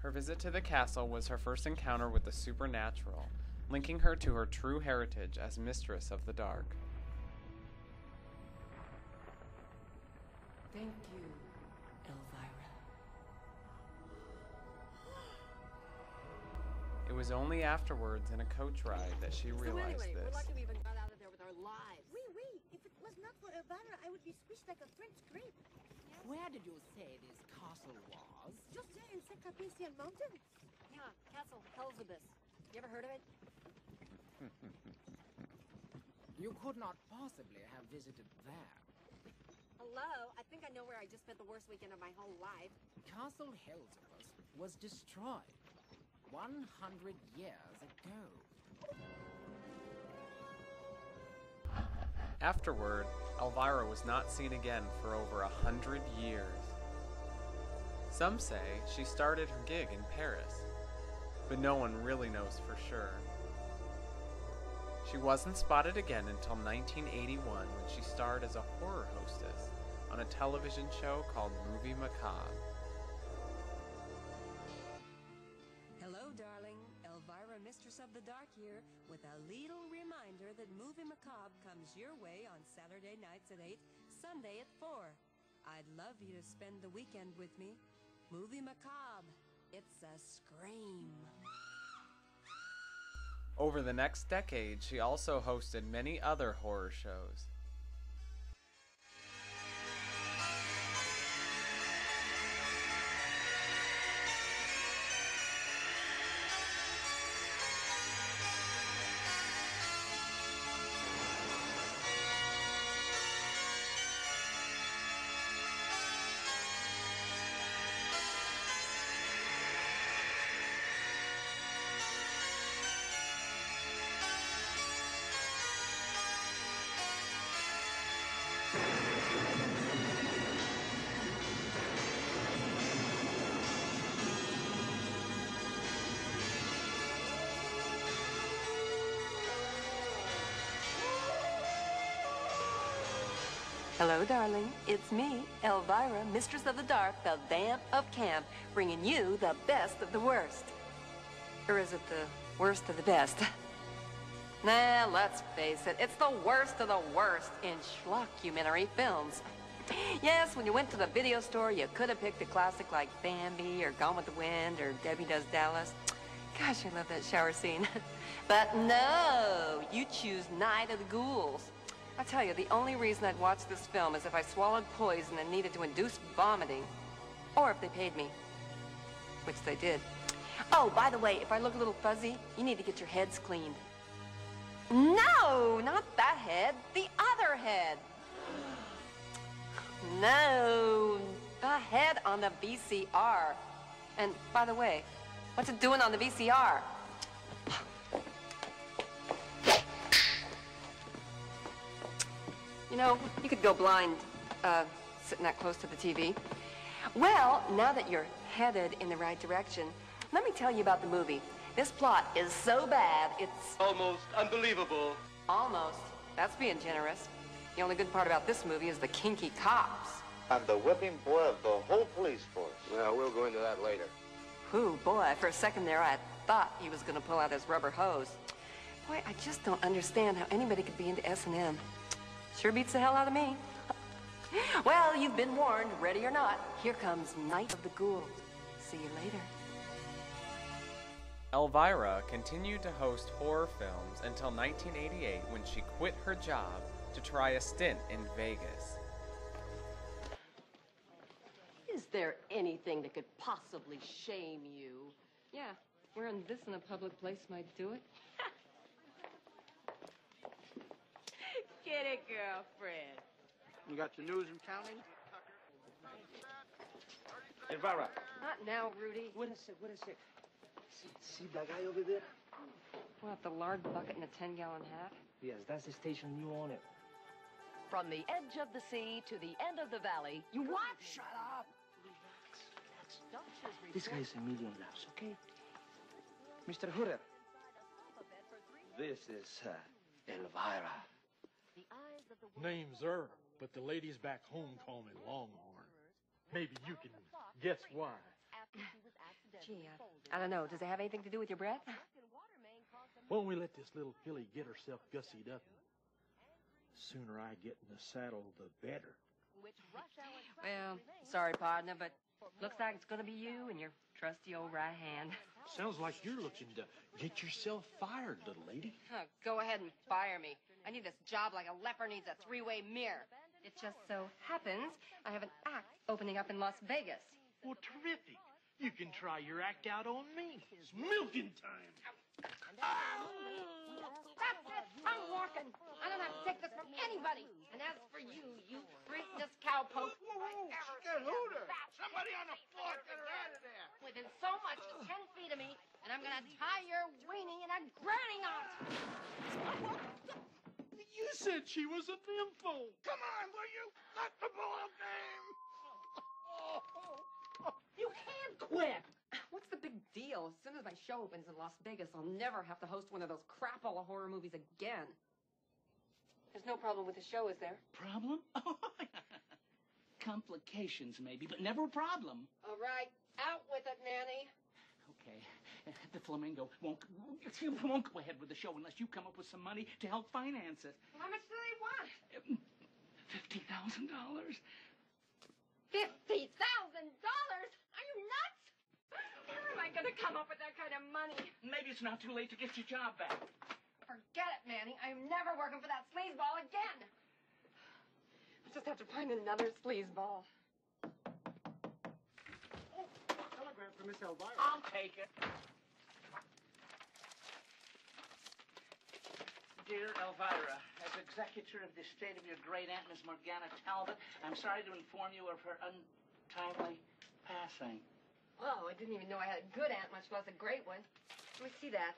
Her visit to the castle was her first encounter with the supernatural, linking her to her true heritage as Mistress of the Dark. Thank you, Elvira. It was only afterwards in a coach ride that she realized anyway, we're this. lucky we even got out of there with our lives. Oui. If it was not for Elvira, I would be squished like a French grape. Where did you say this castle was? Just there in Saint Carpathian Mountains. Yeah, Castle Elzebus. You ever heard of it? You could not possibly have visited there. Hello? I think I know where I just spent the worst weekend of my whole life. Castle Elzebus was destroyed 100 years ago. Afterward, Elvira was not seen again for over 100 years. Some say she started her gig in Paris, but no one really knows for sure. She wasn't spotted again until 1981 when she starred as a horror hostess on a television show called Movie Macabre. Hello, darling. Elvira, Mistress of the Dark here, with a little reminder that Movie Macabre comes your way on Saturday nights at 8, Sunday at 4. I'd love you to spend the weekend with me. Movie Macabre. It's a scream. Over the next decade, she also hosted many other horror shows. Hello, darling. It's me, Elvira, Mistress of the Dark, the Vamp of Camp, bringing you the best of the worst. Or is it the worst of the best? Nah, let's face it, it's the worst of the worst in schlockumentary films. Yes, when you went to the video store, you could have picked a classic like Bambi or Gone with the Wind or Debbie Does Dallas. Gosh, I love that shower scene. But no, you choose Night of the Ghouls. I tell you, the only reason I'd watch this film is if I swallowed poison and needed to induce vomiting. Or if they paid me. Which they did. Oh, by the way, if I look a little fuzzy, you need to get your heads cleaned. No, not that head. The other head. No, the head on the VCR. And by the way, what's it doing on the VCR? You know, you could go blind, sitting that close to the TV. Well, now that you're headed in the right direction, let me tell you about the movie. This plot is so bad, it's... almost unbelievable. Almost. That's being generous. The only good part about this movie is the kinky cops. I'm the whipping boy of the whole police force. Well, we'll go into that later. Ooh, boy, for a second there, I thought he was going to pull out his rubber hose. Boy, I just don't understand how anybody could be into S&M. Sure beats the hell out of me. Well, you've been warned, ready or not. Here comes Night of the Ghouls. See you later. Elvira continued to host horror films until 1988 when she quit her job to try a stint in Vegas. Is there anything that could possibly shame you? Yeah, wearing this in a public place might do it. Get it, girlfriend. You got the news and counting? Elvira. Not now, Rudy. Wait a sec. See that guy over there? What, the lard bucket and a 10-gallon hat? Yes, that's the station you own it. From the edge of the sea to the end of the valley. You what? Shut up! This guy is $1 million, okay? Mr. Hooter. This is Elvira. Name's Earl, but the ladies back home call me Longhorn. Maybe you can guess why. Gee, I don't know. Does it have anything to do with your breath? Why don't we let this little filly get herself gussied up? The sooner I get in the saddle, the better. Well, sorry, partner, but looks like it's gonna be you and your trusty old right hand. Sounds like you're looking to get yourself fired, little lady. Go ahead and fire me. I need this job like a leper needs a three-way mirror. It just so happens I have an act opening up in Las Vegas. Well, terrific. You can try your act out on me. It's milking time. That's it. I'm walking. I don't have to take this from anybody. And as for you, you freakless cowpoke. Get Hooter! Somebody on the floor, get her out of there! Within so much as 10 feet of me, and I'm gonna tie your weenie in a granny knot. You said she was a nympho. Come on, will you? That's the ball game! You can't quit. What's the big deal? As soon as my show opens in Las Vegas, I'll never have to host one of those crapola horror movies again. There's no problem with the show, is there? Problem? Complications, maybe, but never a problem. All right, out with it, Nanny. Okay. The Flamingo won't go ahead with the show unless you come up with some money to help finance it. How much do they want? $50,000. $50,000? Are you nuts? Where am I going to come up with that kind of money? Maybe it's not too late to get your job back. Forget it, Manny. I'm never working for that sleazeball again. I'll just have to find another sleazeball. Telegram from Miss Elvira. I'll take it. Dear Elvira, as executor of the estate of your great aunt, Miss Morgana Talbot, I'm sorry to inform you of her untimely passing. Oh, I didn't even know I had a good aunt, much less a great one. Let me see that.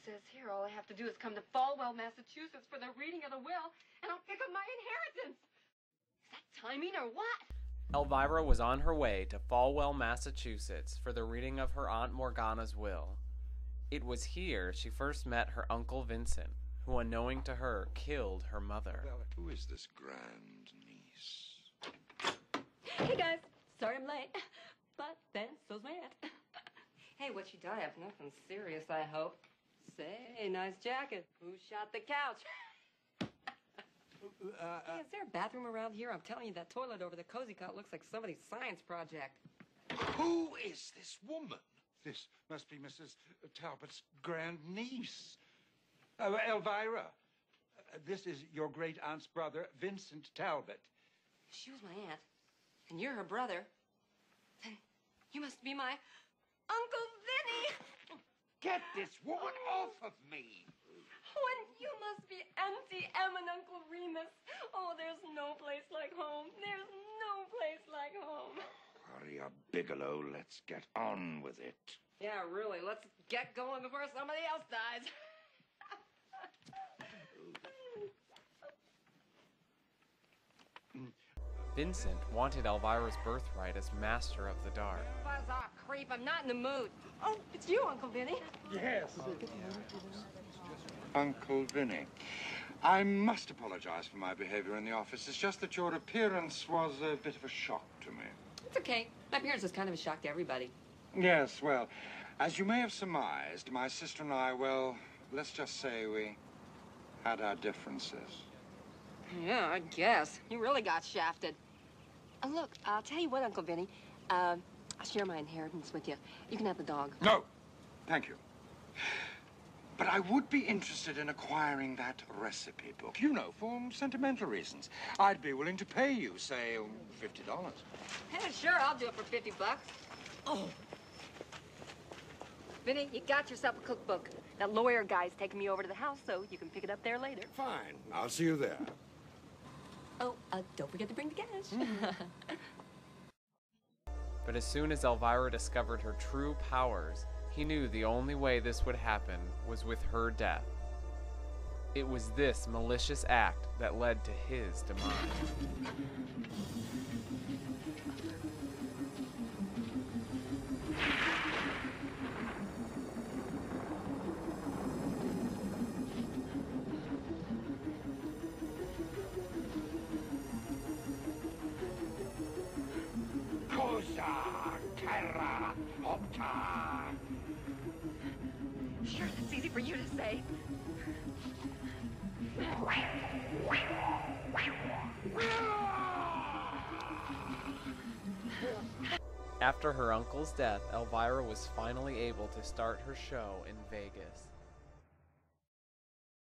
It says here all I have to do is come to Falwell, Massachusetts for the reading of the will, and I'll pick up my inheritance. Is that timing or what? Elvira was on her way to Falwell, Massachusetts for the reading of her Aunt Morgana's will. It was here she first met her Uncle Vincent, who, unknowing to her, killed her mother. Well, who is this grand niece? Hey, guys. Sorry I'm late, but then so's my aunt. Hey, what'd she die of? Nothing serious, I hope. Say, nice jacket. Who shot the couch? Hey, is there a bathroom around here? I'm telling you, that toilet over the cozy cot looks like somebody's science project. Who is this woman? This must be Mrs. Talbot's grand niece. Elvira, this is your great aunt's brother, Vincent Talbot. She was my aunt, and you're her brother. Then you must be my Uncle Vinny. Get this woman off of me! When you must be Auntie Em and Uncle Remus. Oh, there's no place like home. There's no place like home. Hurry up, Bigelow. Let's get on with it. Yeah, really. Let's get going before somebody else dies. Vincent wanted Elvira's birthright as master of the dark. Buzz off, creep. I'm not in the mood. Oh, it's you, Uncle Vinny. Yes. Uncle Vinny, I must apologize for my behavior in the office. It's just that your appearance was a bit of a shock to me. It's okay. My appearance is kind of a shock to everybody. Yes, well, as you may have surmised, my sister and I, well, let's just say we had our differences. Yeah, I guess. You really got shafted. Look, I'll tell you what, Uncle Vinny. I'll share my inheritance with you. You can have the dog. No, thank you. But I would be interested in acquiring that recipe book. You know, for sentimental reasons. I'd be willing to pay you, say, $50. Hey, sure, I'll do it for $50. Oh. Vinny, you got yourself a cookbook. That lawyer guy's taking me over to the house, so you can pick it up there later. Fine. I'll see you there. Oh, don't forget to bring the cash. But as soon as Elvira discovered her true powers, he knew the only way this would happen was with her death. It was this malicious act that led to his demise. Sure, that's easy for you to say. After her uncle's death, Elvira was finally able to start her show in Vegas.